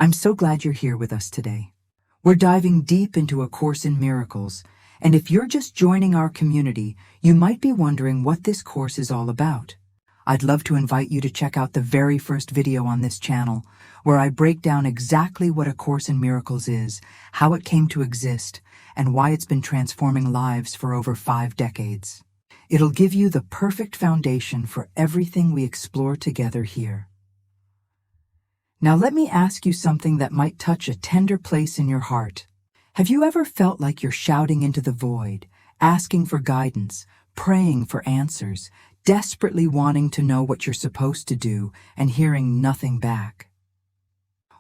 I'm so glad you're here with us today. We're diving deep into A Course in Miracles, and if you're just joining our community, you might be wondering what this course is all about. I'd love to invite you to check out the very first video on this channel, where I break down exactly what A Course in Miracles is, how it came to exist, and why it's been transforming lives for over 5 decades. It'll give you the perfect foundation for everything we explore together here. Now let me ask you something that might touch a tender place in your heart. Have you ever felt like you're shouting into the void, asking for guidance, praying for answers, desperately wanting to know what you're supposed to do and hearing nothing back?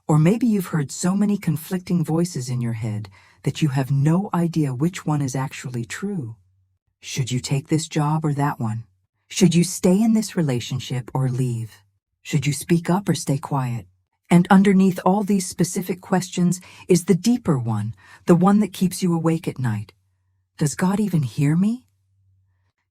Or maybe you've heard so many conflicting voices in your head that you have no idea which one is actually true. Should you take this job or that one? Should you stay in this relationship or leave? Should you speak up or stay quiet? And underneath all these specific questions is the deeper one, the one that keeps you awake at night. Does God even hear me?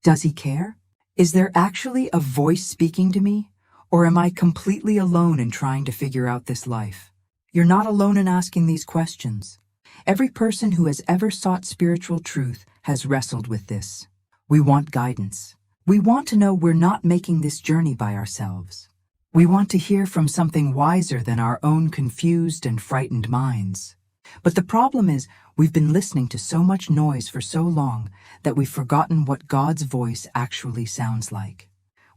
Does He care? Is there actually a voice speaking to me? Or am I completely alone in trying to figure out this life? You're not alone in asking these questions. Every person who has ever sought spiritual truth has wrestled with this. We want guidance. We want to know we're not making this journey by ourselves. We want to hear from something wiser than our own confused and frightened minds. But the problem is, we've been listening to so much noise for so long that we've forgotten what God's voice actually sounds like.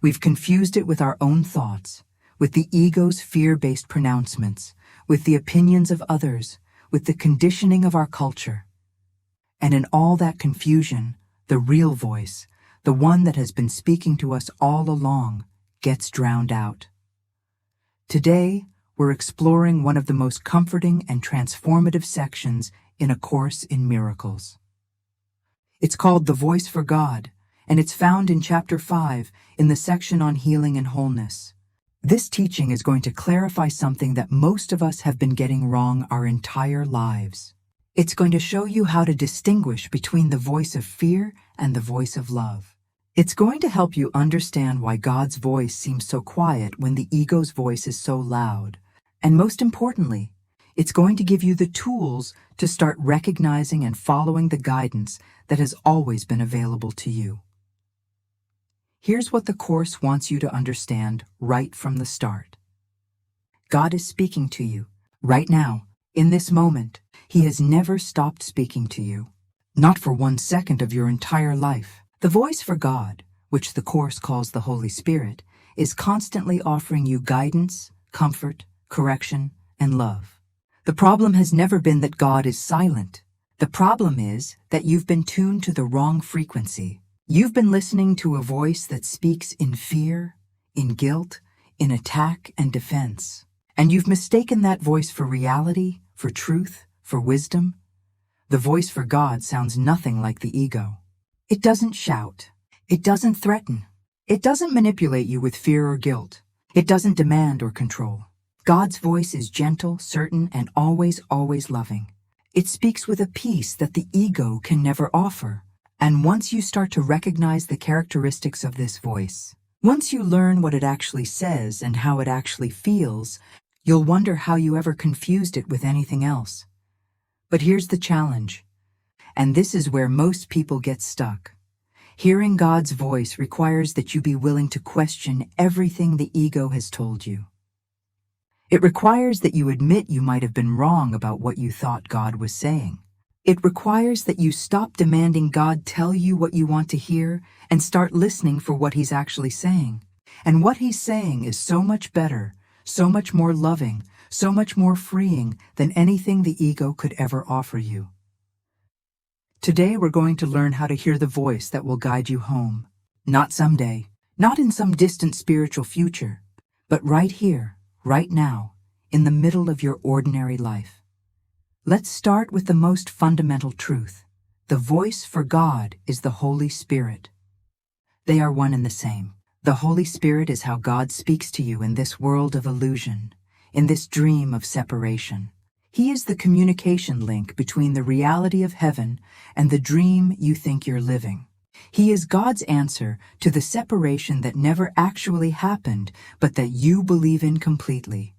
We've confused it with our own thoughts, with the ego's fear-based pronouncements, with the opinions of others, with the conditioning of our culture. And in all that confusion, the real voice, the one that has been speaking to us all along, gets drowned out. Today, we're exploring one of the most comforting and transformative sections in A Course in Miracles. It's called The Voice for God, and it's found in Chapter 5 in the section on healing and wholeness. This teaching is going to clarify something that most of us have been getting wrong our entire lives. It's going to show you how to distinguish between the voice of fear and the voice of love. It's going to help you understand why God's voice seems so quiet when the ego's voice is so loud. And most importantly, it's going to give you the tools to start recognizing and following the guidance that has always been available to you. Here's what the Course wants you to understand right from the start. God is speaking to you, right now, in this moment. He has never stopped speaking to you, not for 1 second of your entire life. The voice for God, which the Course calls the Holy Spirit, is constantly offering you guidance, comfort, correction, and love. The problem has never been that God is silent. The problem is that you've been tuned to the wrong frequency. You've been listening to a voice that speaks in fear, in guilt, in attack and defense. And you've mistaken that voice for reality, for truth, for wisdom. The voice for God sounds nothing like the ego. It doesn't shout. It doesn't threaten. It doesn't manipulate you with fear or guilt. It doesn't demand or control. God's voice is gentle, certain, and always loving. It speaks with a peace that the ego can never offer. And once you start to recognize the characteristics of this voice, once you learn what it actually says and how it actually feels, you'll wonder how you ever confused it with anything else. But here's the challenge, and this is where most people get stuck. Hearing God's voice requires that you be willing to question everything the ego has told you. It requires that you admit you might have been wrong about what you thought God was saying. It requires that you stop demanding God tell you what you want to hear and start listening for what He's actually saying. And what He's saying is so much better, so much more loving, so much more freeing than anything the ego could ever offer you. Today we're going to learn how to hear the voice that will guide you home. Not someday, not in some distant spiritual future, but right here, right now, in the middle of your ordinary life. Let's start with the most fundamental truth. The voice for God is the Holy Spirit. They are one and the same. The Holy Spirit is how God speaks to you in this world of illusion, in this dream of separation. He is the communication link between the reality of heaven and the dream you think you're living. He is God's answer to the separation that never actually happened, but that you believe in completely.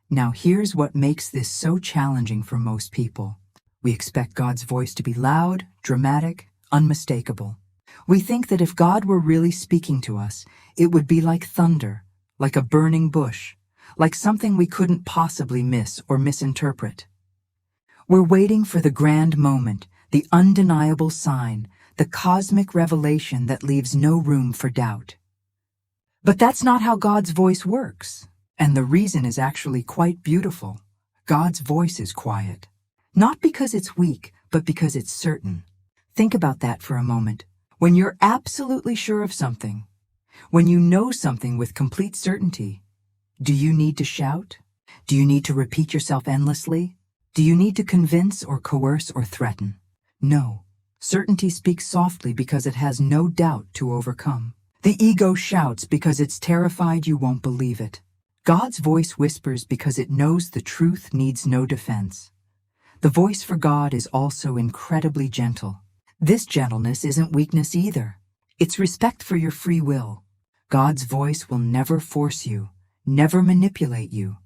Now here's what makes this so challenging for most people. We expect God's voice to be loud, dramatic, unmistakable. We think that if God were really speaking to us, it would be like thunder, like a burning bush, like something we couldn't possibly miss or misinterpret. We're waiting for the grand moment, the undeniable sign, the cosmic revelation that leaves no room for doubt. But that's not how God's voice works, and the reason is actually quite beautiful. God's voice is quiet. Not because it's weak, but because it's certain. Think about that for a moment. When you're absolutely sure of something, when you know something with complete certainty, do you need to shout? Do you need to repeat yourself endlessly? Do you need to convince or coerce or threaten? No. Certainty speaks softly because it has no doubt to overcome. The ego shouts because it's terrified you won't believe it. God's voice whispers because it knows the truth needs no defense. The voice for God is also incredibly gentle. This gentleness isn't weakness either. It's respect for your free will. God's voice will never force you, never manipulate you,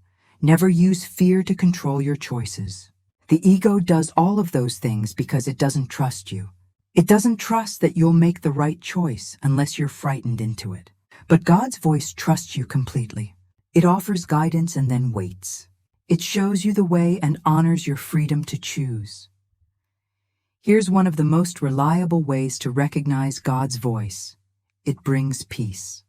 never use fear to control your choices. The ego does all of those things because it doesn't trust you. It doesn't trust that you'll make the right choice unless you're frightened into it. But God's voice trusts you completely. It offers guidance and then waits. It shows you the way and honors your freedom to choose. Here's one of the most reliable ways to recognize God's voice. It brings peace.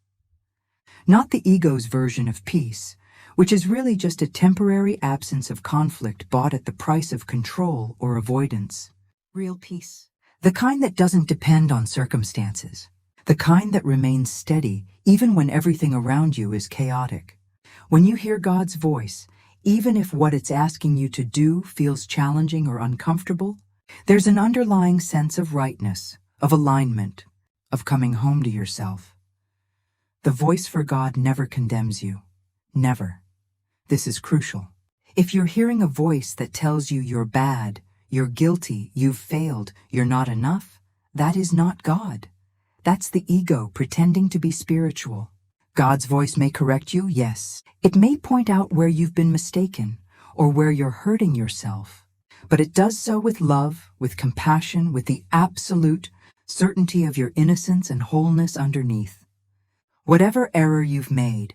Not the ego's version of peace, which is really just a temporary absence of conflict bought at the price of control or avoidance. Real peace. The kind that doesn't depend on circumstances. The kind that remains steady even when everything around you is chaotic. When you hear God's voice, even if what it's asking you to do feels challenging or uncomfortable, there's an underlying sense of rightness, of alignment, of coming home to yourself. The voice for God never condemns you. Never. This is crucial. If you're hearing a voice that tells you you're bad, you're guilty, you've failed, you're not enough, that is not God. That's the ego pretending to be spiritual. God's voice may correct you, yes. It may point out where you've been mistaken or where you're hurting yourself. But it does so with love, with compassion, with the absolute certainty of your innocence and wholeness underneath. Whatever error you've made,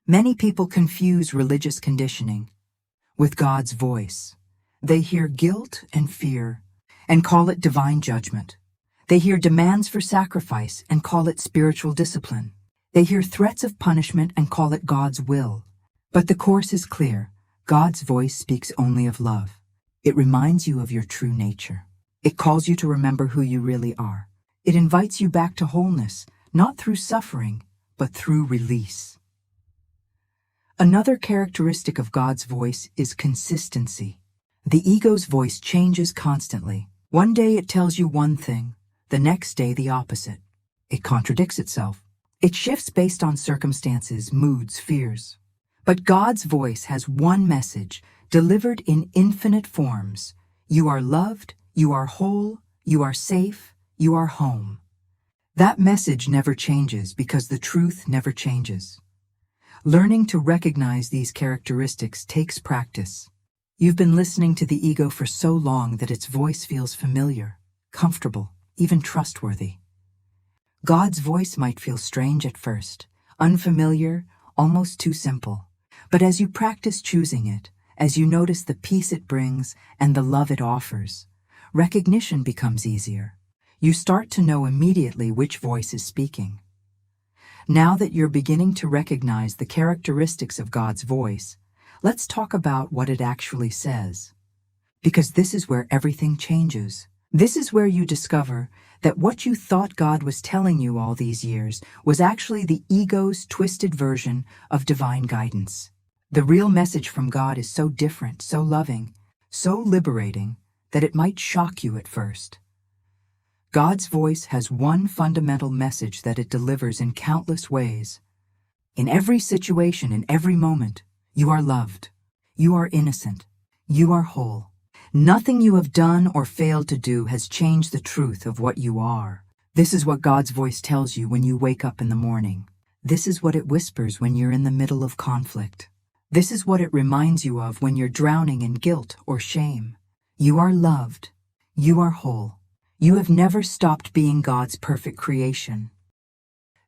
many people confuse religious conditioning with God's voice. They hear guilt and fear and call it divine judgment. They hear demands for sacrifice and call it spiritual discipline. They hear threats of punishment and call it God's will. But the Course is clear. God's voice speaks only of love. It reminds you of your true nature. It calls you to remember who you really are. It invites you back to wholeness, not through suffering, but through release. Another characteristic of God's voice is consistency. The ego's voice changes constantly. One day it tells you one thing, the next day the opposite. It contradicts itself. It shifts based on circumstances, moods, fears. But God's voice has one message, delivered in infinite forms. You are loved, you are whole, you are safe, you are home. That message never changes because the truth never changes. Learning to recognize these characteristics takes practice. You've been listening to the ego for so long that its voice feels familiar, comfortable, even trustworthy. God's voice might feel strange at first, unfamiliar, almost too simple. But as you practice choosing it, as you notice the peace it brings and the love it offers, recognition becomes easier. You start to know immediately which voice is speaking. Now that you're beginning to recognize the characteristics of God's voice, let's talk about what it actually says. Because this is where everything changes. This is where you discover that what you thought God was telling you all these years was actually the ego's twisted version of divine guidance. The real message from God is so different, so loving, so liberating, that it might shock you at first. God's voice has one fundamental message that it delivers in countless ways. In every situation, in every moment, you are loved. You are innocent. You are whole. Nothing you have done or failed to do has changed the truth of what you are. This is what God's voice tells you when you wake up in the morning. This is what it whispers when you're in the middle of conflict. This is what it reminds you of when you're drowning in guilt or shame. You are loved. You are whole. You have never stopped being God's perfect creation.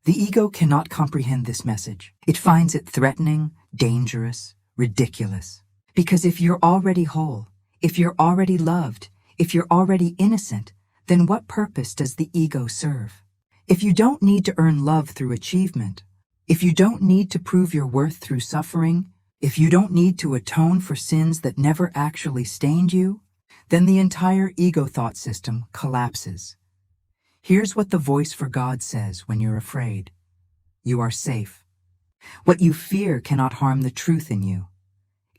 The ego cannot comprehend this message. It finds it threatening, dangerous, ridiculous. Because if you're already whole, if you're already loved, if you're already innocent, then what purpose does the ego serve? If you don't need to earn love through achievement, if you don't need to prove your worth through suffering, if you don't need to atone for sins that never actually stained you, then the entire ego thought system collapses. Here's what the voice for God says when you're afraid. You are safe. What you fear cannot harm the truth in you.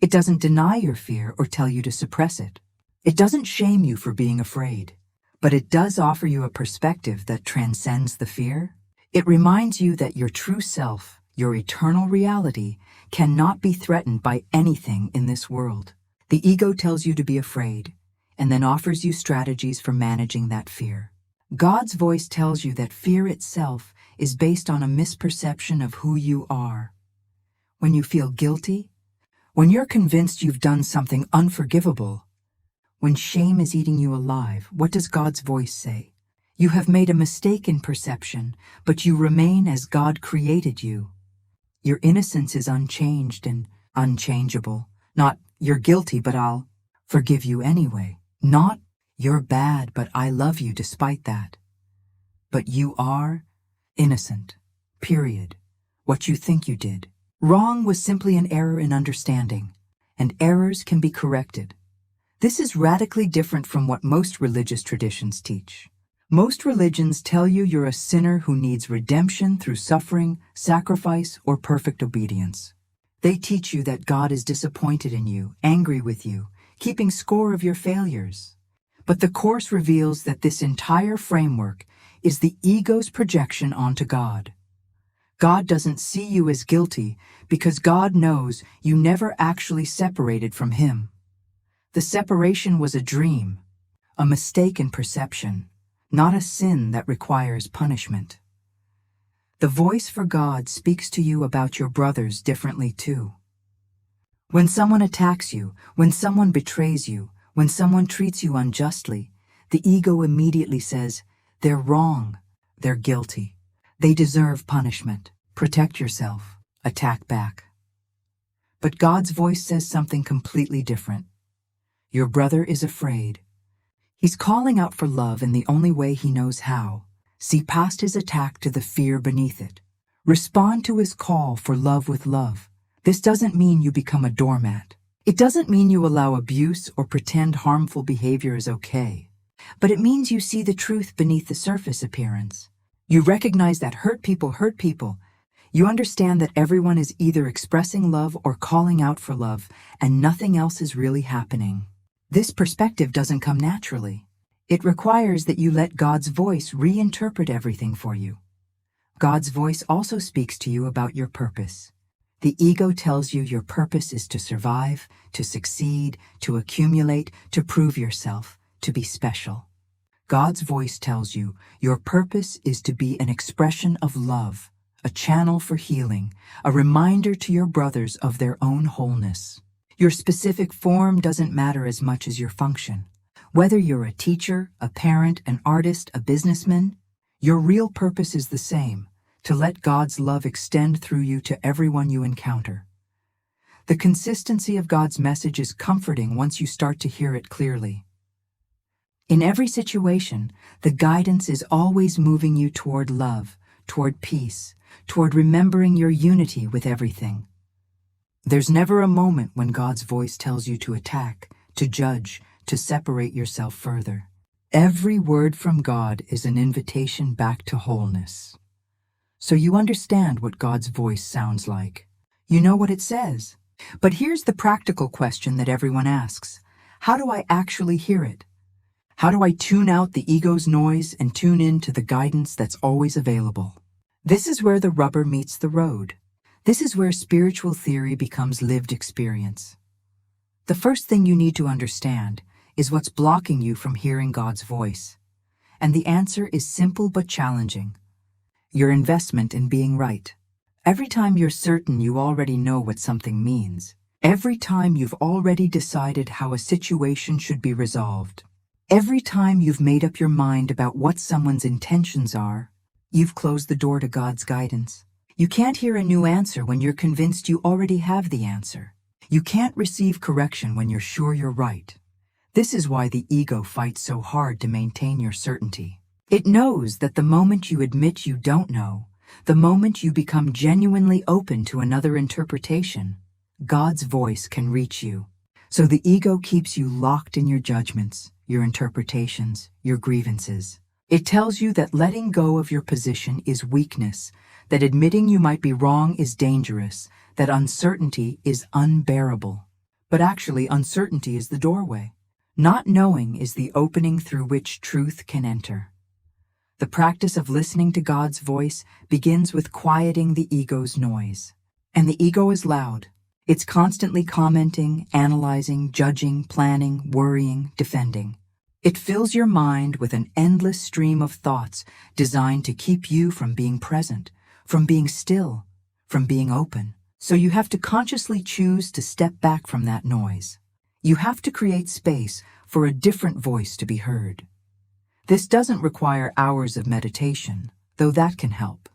It doesn't deny your fear or tell you to suppress it. It doesn't shame you for being afraid, but it does offer you a perspective that transcends the fear. It reminds you that your true self, your eternal reality, cannot be threatened by anything in this world. The ego tells you to be afraid, and then offers you strategies for managing that fear. God's voice tells you that fear itself is based on a misperception of who you are. When you feel guilty, when you're convinced you've done something unforgivable, when shame is eating you alive, what does God's voice say? You have made a mistake in perception, but you remain as God created you. Your innocence is unchanged and unchangeable. Not, you're guilty, but I'll forgive you anyway. Not, you're bad, but I love you despite that. But you are innocent. Period. What you think you did. Wrong was simply an error in understanding, and errors can be corrected. This is radically different from what most religious traditions teach. Most religions tell you you're a sinner who needs redemption through suffering, sacrifice, or perfect obedience. They teach you that God is disappointed in you, angry with you, keeping score of your failures. But the Course reveals that this entire framework is the ego's projection onto God. God doesn't see you as guilty because God knows you never actually separated from Him. The separation was a dream, a mistake in perception, not a sin that requires punishment. The voice for God speaks to you about your brothers differently too. When someone attacks you, when someone betrays you, when someone treats you unjustly, the ego immediately says, they're wrong, they're guilty, they deserve punishment. Protect yourself, attack back. But God's voice says something completely different. Your brother is afraid. He's calling out for love in the only way he knows how. See past his attack to the fear beneath it. Respond to his call for love with love. This doesn't mean you become a doormat. It doesn't mean you allow abuse or pretend harmful behavior is okay. But it means you see the truth beneath the surface appearance. You recognize that hurt people hurt people. You understand that everyone is either expressing love or calling out for love, and nothing else is really happening. This perspective doesn't come naturally. It requires that you let God's voice reinterpret everything for you. God's voice also speaks to you about your purpose. The ego tells you your purpose is to survive, to succeed, to accumulate, to prove yourself, to be special. God's voice tells you your purpose is to be an expression of love, a channel for healing, a reminder to your brothers of their own wholeness. Your specific form doesn't matter as much as your function. Whether you're a teacher, a parent, an artist, a businessman, your real purpose is the same, to let God's love extend through you to everyone you encounter. The consistency of God's message is comforting once you start to hear it clearly. In every situation, the guidance is always moving you toward love, toward peace, toward remembering your unity with everything. There's never a moment when God's voice tells you to attack, to judge, to separate yourself further. Every word from God is an invitation back to wholeness. So you understand what God's voice sounds like. You know what it says. But here's the practical question that everyone asks. How do I actually hear it? How do I tune out the ego's noise and tune in to the guidance that's always available? This is where the rubber meets the road. This is where spiritual theory becomes lived experience. The first thing you need to understand is what's blocking you from hearing God's voice. And the answer is simple but challenging. Your investment in being right. Every time you're certain you already know what something means. Every time you've already decided how a situation should be resolved. Every time you've made up your mind about what someone's intentions are, you've closed the door to God's guidance. You can't hear a new answer when you're convinced you already have the answer. You can't receive correction when you're sure you're right. This is why the ego fights so hard to maintain your certainty. It knows that the moment you admit you don't know, the moment you become genuinely open to another interpretation, God's voice can reach you. So the ego keeps you locked in your judgments, your interpretations, your grievances. It tells you that letting go of your position is weakness, that admitting you might be wrong is dangerous, that uncertainty is unbearable. But actually, uncertainty is the doorway. Not knowing is the opening through which truth can enter. The practice of listening to God's voice begins with quieting the ego's noise. And the ego is loud. It's constantly commenting, analyzing, judging, planning, worrying, defending. It fills your mind with an endless stream of thoughts designed to keep you from being present, from being still, from being open. So you have to consciously choose to step back from that noise. You have to create space for a different voice to be heard. This doesn't require hours of meditation, though that can help.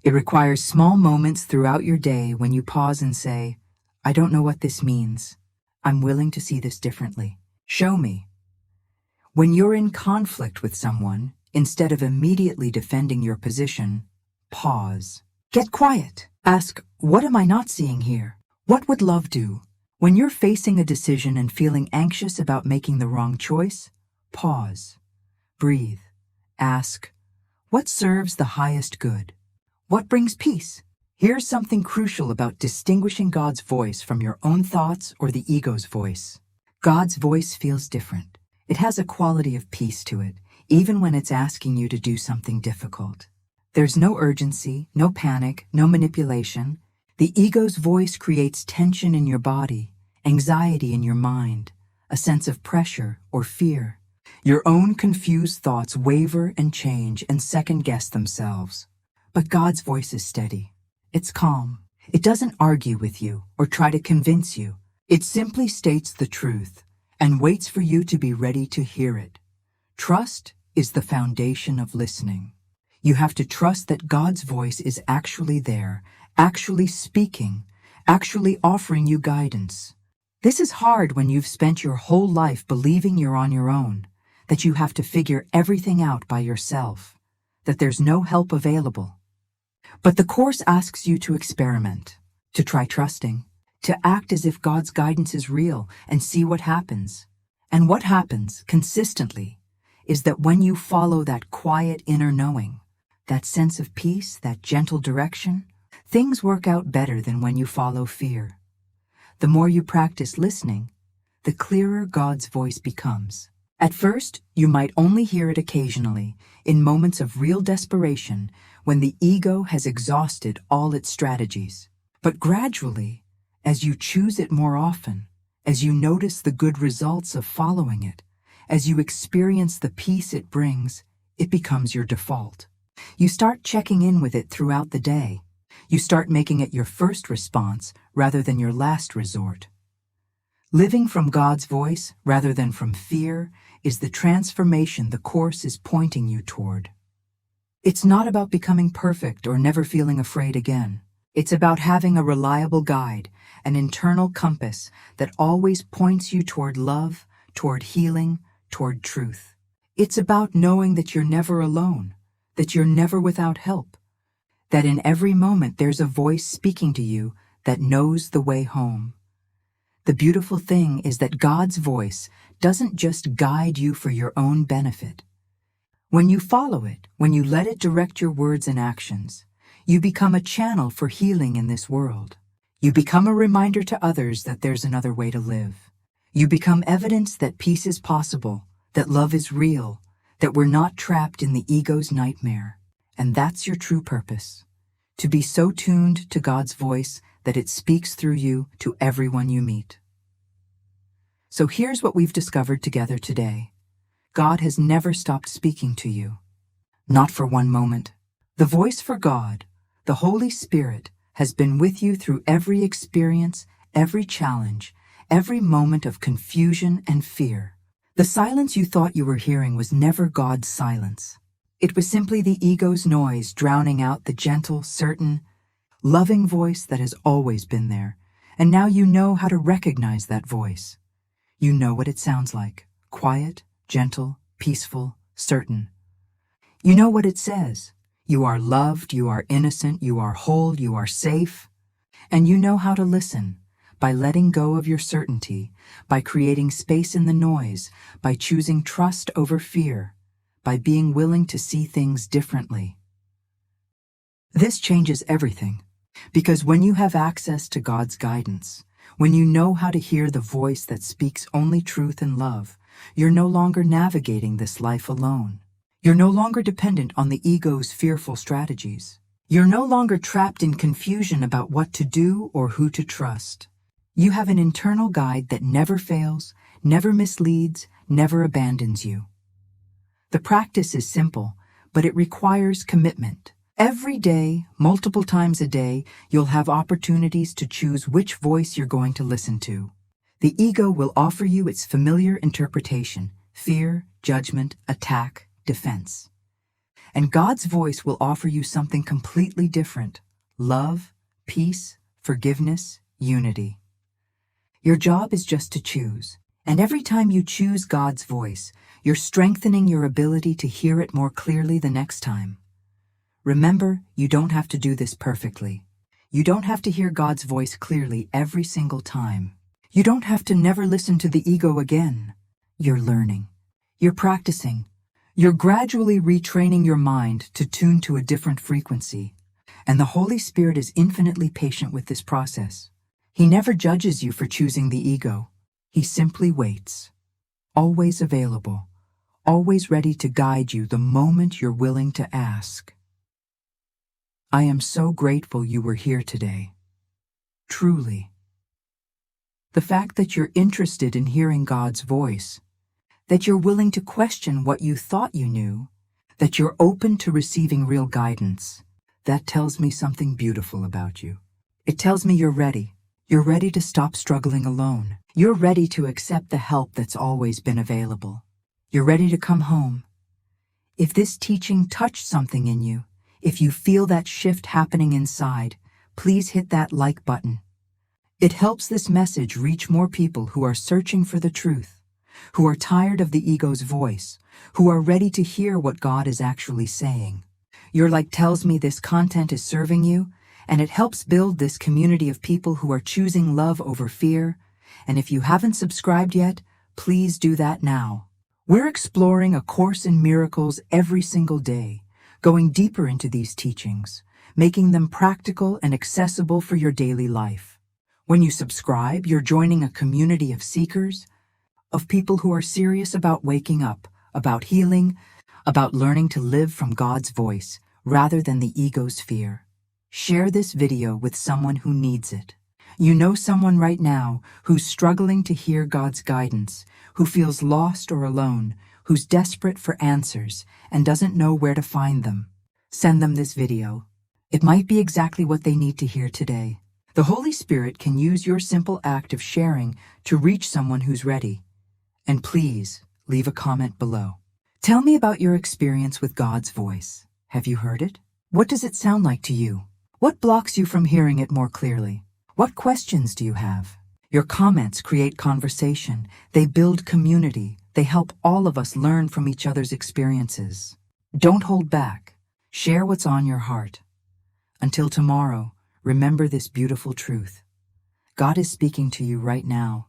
It requires small moments throughout your day when you pause and say, I don't know what this means. I'm willing to see this differently. Show me. When you're in conflict with someone, instead of immediately defending your position, pause. Get quiet. Ask, what am I not seeing here? What would love do? When you're facing a decision and feeling anxious about making the wrong choice, pause. Breathe. Ask, what serves the highest good? What brings peace? Here's something crucial about distinguishing God's voice from your own thoughts or the ego's voice. God's voice feels different. It has a quality of peace to it, even when it's asking you to do something difficult. There's no urgency, no panic, no manipulation. The ego's voice creates tension in your body, anxiety in your mind, a sense of pressure or fear. Your own confused thoughts waver and change and second-guess themselves. But God's voice is steady. It's calm. It doesn't argue with you or try to convince you. It simply states the truth and waits for you to be ready to hear it. Trust is the foundation of listening. You have to trust that God's voice is actually there, actually speaking, actually offering you guidance. This is hard when you've spent your whole life believing you're on your own, that you have to figure everything out by yourself, that there's no help available. But the Course asks you to experiment, to try trusting, to act as if God's guidance is real and see what happens. And what happens, consistently, is that when you follow that quiet inner knowing, that sense of peace, that gentle direction, things work out better than when you follow fear. The more you practice listening, the clearer God's voice becomes. At first, you might only hear it occasionally, in moments of real desperation, when the ego has exhausted all its strategies. But gradually, as you choose it more often, as you notice the good results of following it, as you experience the peace it brings, it becomes your default. You start checking in with it throughout the day. You start making it your first response rather than your last resort. Living from God's voice rather than from fear is the transformation the Course is pointing you toward. It's not about becoming perfect or never feeling afraid again. It's about having a reliable guide, an internal compass that always points you toward love, toward healing, toward truth. It's about knowing that you're never alone, that you're never without help, that in every moment there's a voice speaking to you that knows the way home. The beautiful thing is that God's voice doesn't just guide you for your own benefit. When you follow it, when you let it direct your words and actions, you become a channel for healing in this world. You become a reminder to others that there's another way to live. You become evidence that peace is possible, that love is real, that we're not trapped in the ego's nightmare. And that's your true purpose, to be so tuned to God's voice that it speaks through you to everyone you meet. So here's what we've discovered together today. God has never stopped speaking to you. Not for one moment. The voice for God, The Holy Spirit has been with you through every experience, every challenge, every moment of confusion and fear. The silence you thought you were hearing was never God's silence. It was simply the ego's noise drowning out the gentle, certain, loving voice that has always been there. And now you know how to recognize that voice. You know what it sounds like: quiet, gentle, peaceful, certain. You know what it says: you are loved, you are innocent, you are whole, you are safe. And you know how to listen, by letting go of your certainty, by creating space in the noise, by choosing trust over fear, by being willing to see things differently. This changes everything, because when you have access to God's guidance, when you know how to hear the voice that speaks only truth and love, you're no longer navigating this life alone. You're no longer dependent on the ego's fearful strategies. You're no longer trapped in confusion about what to do or who to trust. You have an internal guide that never fails, never misleads, never abandons you. The practice is simple, but it requires commitment. Every day, multiple times a day, you'll have opportunities to choose which voice you're going to listen to. The ego will offer you its familiar interpretation: fear, judgment, attack, defense. And God's voice will offer you something completely different: love, peace, forgiveness, unity. Your job is just to choose. And every time you choose God's voice, you're strengthening your ability to hear it more clearly the next time. Remember, you don't have to do this perfectly. You don't have to hear God's voice clearly every single time. You don't have to never listen to the ego again. You're learning. You're practicing. You're gradually retraining your mind to tune to a different frequency. And the Holy Spirit is infinitely patient with this process. He never judges you for choosing the ego. He simply waits, always available, always ready to guide you the moment you're willing to ask. I am so grateful you were here today. Truly. The fact that you're interested in hearing God's voice, that you're willing to question what you thought you knew, that you're open to receiving real guidance, that tells me something beautiful about you. It tells me you're ready. You're ready to stop struggling alone. You're ready to accept the help that's always been available. You're ready to come home. If this teaching touched something in you, if you feel that shift happening inside, please hit that like button. It helps this message reach more people who are searching for the truth, who are tired of the ego's voice, who are ready to hear what God is actually saying. Your like tells me this content is serving you, and it helps build this community of people who are choosing love over fear. And if you haven't subscribed yet, please do that now. We're exploring A Course in Miracles every single day, going deeper into these teachings, making them practical and accessible for your daily life. When you subscribe, you're joining a community of seekers, of people who are serious about waking up, about healing, about learning to live from God's voice rather than the ego's fear. Share this video with someone who needs it. You know someone right now who's struggling to hear God's guidance, who feels lost or alone, who's desperate for answers and doesn't know where to find them. Send them this video. It might be exactly what they need to hear today. The Holy Spirit can use your simple act of sharing to reach someone who's ready. And please, leave a comment below. Tell me about your experience with God's voice. Have you heard it? What does it sound like to you? What blocks you from hearing it more clearly? What questions do you have? Your comments create conversation. They build community. They help all of us learn from each other's experiences. Don't hold back. Share what's on your heart. Until tomorrow, remember this beautiful truth. God is speaking to you right now.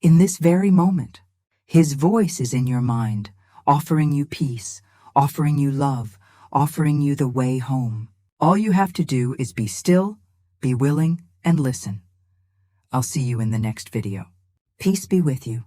In this very moment, His voice is in your mind, offering you peace, offering you love, offering you the way home. All you have to do is be still, be willing, and listen. I'll see you in the next video. Peace be with you.